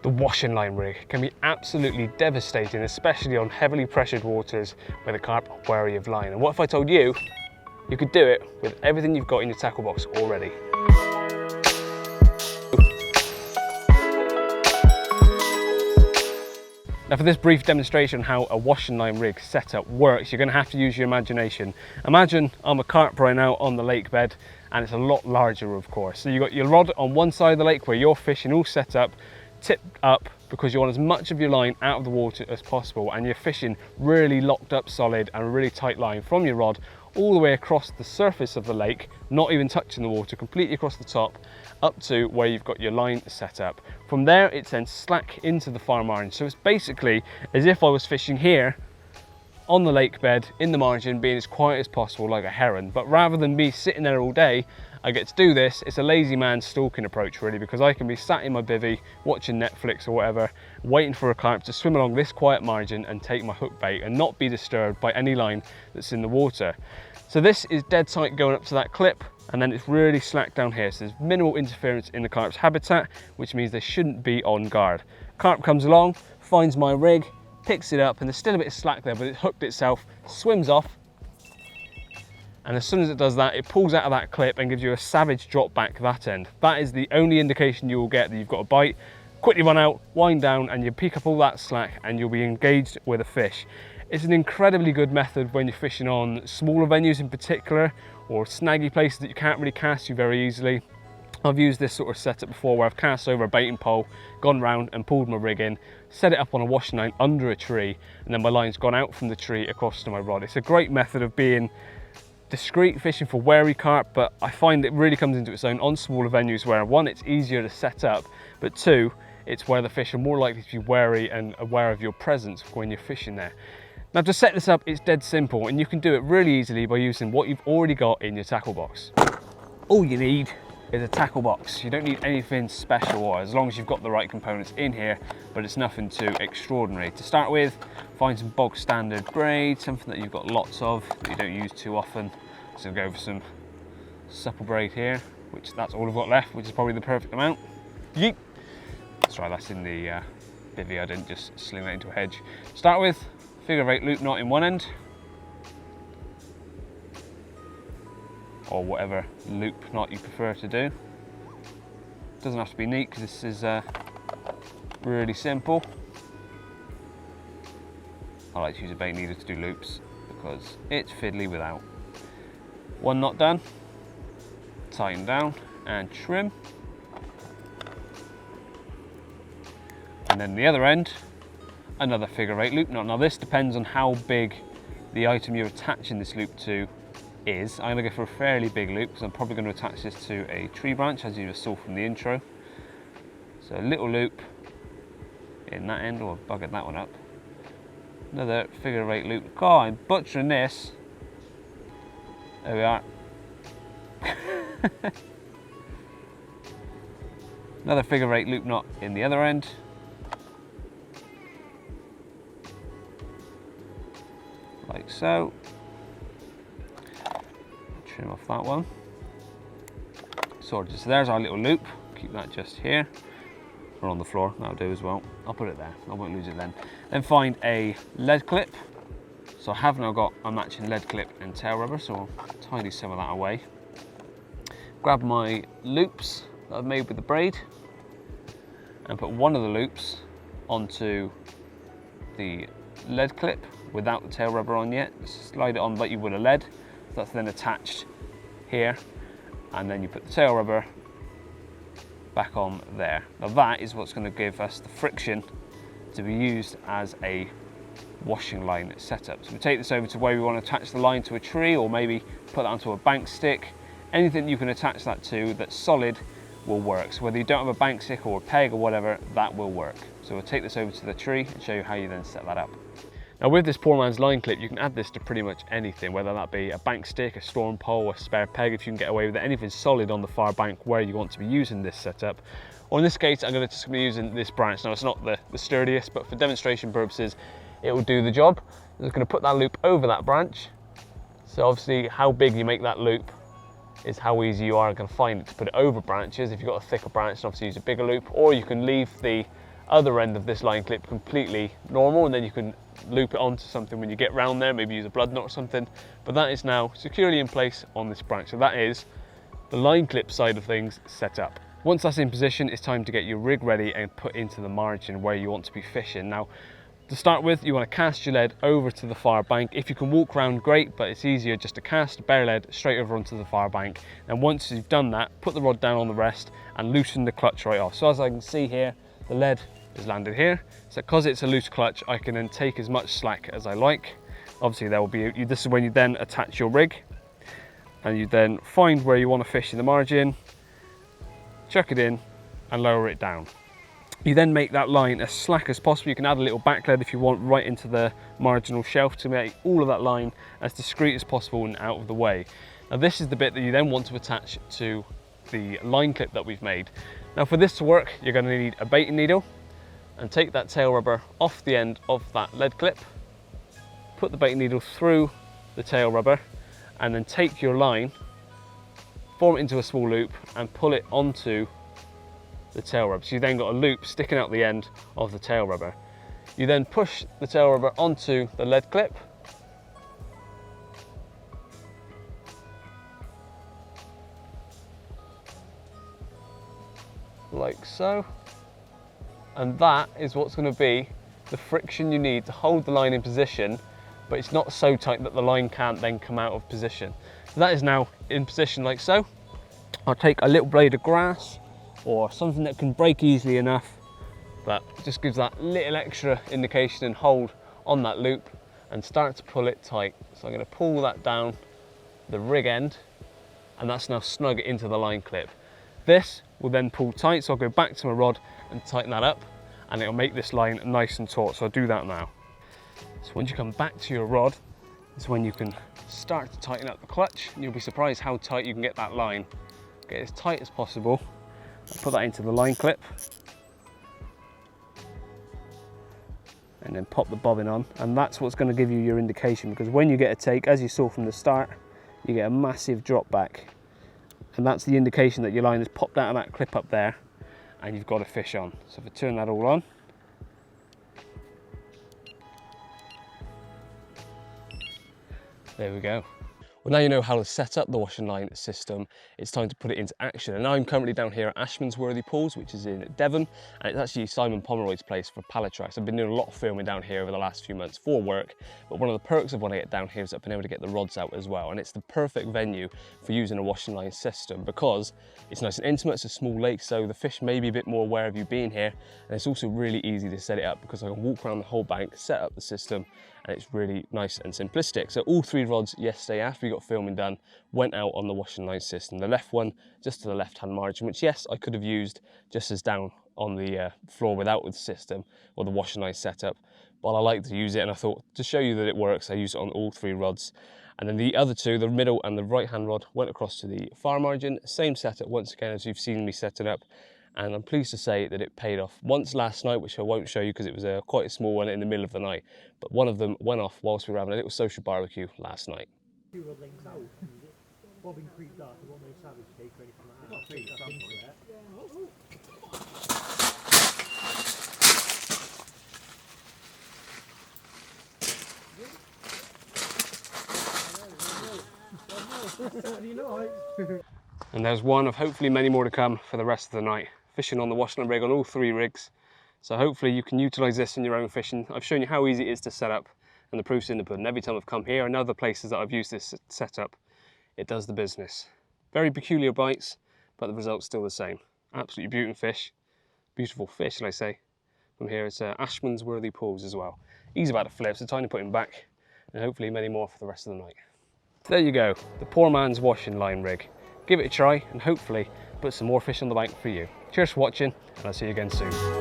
The washing line rig can be absolutely devastating, especially on heavily pressured waters where the carp are wary of line. And what if I told you, you could do it with everything you've got in your tackle box already? Now for this brief demonstration how a washing line rig setup works, you're going to have to use your imagination. Imagine I'm a carp right now on the lake bed, and it's a lot larger of course. So you've got your rod on one side of the lake where you're fishing all set up, tipped up because you want as much of your line out of the water as possible, and you're fishing really locked up solid and a really tight line from your rod all the way across the surface of the lake, not even touching the water, completely across the top, up to where you've got your line set up. From there, it's then slack into the far margin. So it's basically as if I was fishing here on the lake bed in the margin, being as quiet as possible like a heron. But rather than me sitting there all day, I get to do this. It's a lazy man stalking approach really, because I can be sat in my bivvy watching Netflix or whatever, waiting for a carp to swim along this quiet margin and take my hook bait and not be disturbed by any line that's in the water. So this is dead tight going up to that clip, and then it's really slack down here. So there's minimal interference in the carp's habitat, which means they shouldn't be on guard. Carp comes along, finds my rig, picks it up, and there's still a bit of slack there, but it's hooked itself, swims off, and as soon as it does that, it pulls out of that clip and gives you a savage drop back that end. That is the only indication you will get that you've got a bite. Quickly run out, wind down, and you pick up all that slack and you'll be engaged with a fish. It's an incredibly good method when you're fishing on smaller venues in particular, or snaggy places that you can't really cast to very easily. I've used this sort of setup before where I've cast over a baiting pole, gone round and pulled my rig in, set it up on a washing line under a tree, and then my line's gone out from the tree across to my rod. It's a great method of being discreet fishing for wary carp, but I find it really comes into its own on smaller venues where one, it's easier to set up, but two, it's where the fish are more likely to be wary and aware of your presence when you're fishing there. Now to set this up, it's dead simple, and you can do it really easily by using what you've already got in your tackle box. All you need is a tackle box. You don't need anything special, as long as you've got the right components in here, but it's nothing too extraordinary. To start with, find some bog standard braid, something that you've got lots of that you don't use too often. So go for some supple braid here, which that's all I've got left, which is probably the perfect amount. Yeet. That's right, that's in the bivvy, I didn't just sling that into a hedge. Start with figure 8 loop knot in one end, or whatever loop knot you prefer to do. Doesn't have to be neat because this is really simple. I like to use a bait needle to do loops because it's fiddly without. One knot done, tighten down and trim. And then the other end, another figure 8 loop knot. Now this depends on how big the item you're attaching this loop to is. I'm going to go for a fairly big loop because I'm probably going to attach this to a tree branch, as you just saw from the intro. So a little loop in that end, or I've buggered that one up. Another figure 8 loop. God, I'm butchering this. There we are. Another figure 8 loop knot in the other end. Like so. Trim off that one. So there's our little loop. Keep that just here, or on the floor, that'll do as well. I'll put it there, I won't lose it then. Then find a lead clip. So I have now got a matching lead clip and tail rubber, so I'll tidy some of that away. Grab my loops that I've made with the braid and put one of the loops onto the lead clip without the tail rubber on yet. Slide it on like you would a lead. So that's then attached here, and then you put the tail rubber back on there. Now that is what's going to give us the friction to be used as a washing line setup. So we take this over to where we want to attach the line to a tree, or maybe put that onto a bank stick. Anything you can attach that to that's solid will work. So whether you don't have a bank stick or a peg or whatever, that will work. So we'll take this over to the tree and show you how you then set that up. Now with this poor man's line clip, you can add this to pretty much anything, whether that be a bank stick, a storm pole, a spare peg, if you can get away with it, anything solid on the far bank where you want to be using this setup. Or in this case, I'm just going to be using this branch. Now it's not the sturdiest, but for demonstration purposes, it will do the job. I'm just going to put that loop over that branch. So obviously how big you make that loop is how easy you are going to find it to put it over branches. If you've got a thicker branch, then obviously use a bigger loop, or you can leave the other end of this line clip completely normal, and then you can loop it onto something when you get round there, maybe use a blood knot or something. But that is now securely in place on this branch. So that is the line clip side of things set up. Once that's in position, it's time to get your rig ready and put into the margin where you want to be fishing. Now, to start with, you want to cast your lead over to the far bank. If you can walk around, great, but it's easier just to cast bare lead straight over onto the far bank. And once you've done that, put the rod down on the rest and loosen the clutch right off. So as I can see here, the lead is landed here. So because it's a loose clutch, I can then take as much slack as I like. Obviously there will be, this is when you then attach your rig, and you then find where you want to fish in the margin, chuck it in and lower it down. You then make that line as slack as possible. You can add a little back lead if you want right into the marginal shelf to make all of that line as discreet as possible and out of the way. Now this is the bit that you then want to attach to the line clip that we've made. Now for this to work, you're going to need a baiting needle, and take that tail rubber off the end of that lead clip, put the baiting needle through the tail rubber, and then take your line, form it into a small loop and pull it onto the tail rubber. So you then got a loop sticking out the end of the tail rubber. You then push the tail rubber onto the lead clip, like so, and that is what's going to be the friction you need to hold the line in position, but it's not so tight that the line can't then come out of position. So that is now in position like so. I'll take a little blade of grass or something that can break easily enough, but just gives that little extra indication and hold on that loop, and start to pull it tight. So I'm going to pull that down the rig end, and that's now snug into the line clip. This will then pull tight, so I'll go back to my rod and tighten that up, and it'll make this line nice and taut. So I'll do that now. So once you come back to your rod, is when you can start to tighten up the clutch, and you'll be surprised how tight you can get that line. Get it as tight as possible. I'll put that into the line clip, and then pop the bobbin on, and that's what's going to give you your indication, because when you get a take, as you saw from the start, you get a massive drop back, and that's the indication that your line has popped out of that clip up there and you've got a fish on. So if I turn that all on, there we go. Well, now you know how to set up the wash and line system, it's time to put it into action. And I'm currently down here at Ashmansworthy Pools, which is in Devon, and it's actually Simon Pomeroy's place for pallet tracks. I've been doing a lot of filming down here over the last few months for work, but one of the perks of when I get down here is I've been able to get the rods out as well. And it's the perfect venue for using a wash and line system because it's nice and intimate, it's a small lake, so the fish may be a bit more aware of you being here. And it's also really easy to set it up because I can walk around the whole bank, set up the system, and it's really nice and simplistic. So all three rods yesterday after we got filming done went out on the wash and line system. The left one just to the left hand margin, which yes, I could have used just as down on the floor without the system or the wash and line setup, but I like to use it, and I thought to show you that it works, I use it on all three rods. And then the other two, the middle and the right hand rod, went across to the far margin. Same setup once again as you've seen me set it up, and I'm pleased to say that it paid off. Once last night, which I won't show you because it was quite a small one in the middle of the night, but one of them went off whilst we were having a little social barbecue last night. And there's one of hopefully many more to come for the rest of the night. Fishing on the wash and rig on all three rigs. So hopefully you can utilise this in your own fishing. I've shown you how easy it is to set up, and the proof's in the pudding. Every time I've come here and other places that I've used this setup, it does the business. Very peculiar bites, but the result's still the same. Absolutely beautiful fish, shall I say. From here it's Ashmansworthy Pools as well. Easy about the flips, a tiny putting back, and hopefully many more for the rest of the night. So there you go, the poor man's washing line rig. Give it a try and hopefully put some more fish on the bank for you. Cheers for watching, and I'll see you again soon.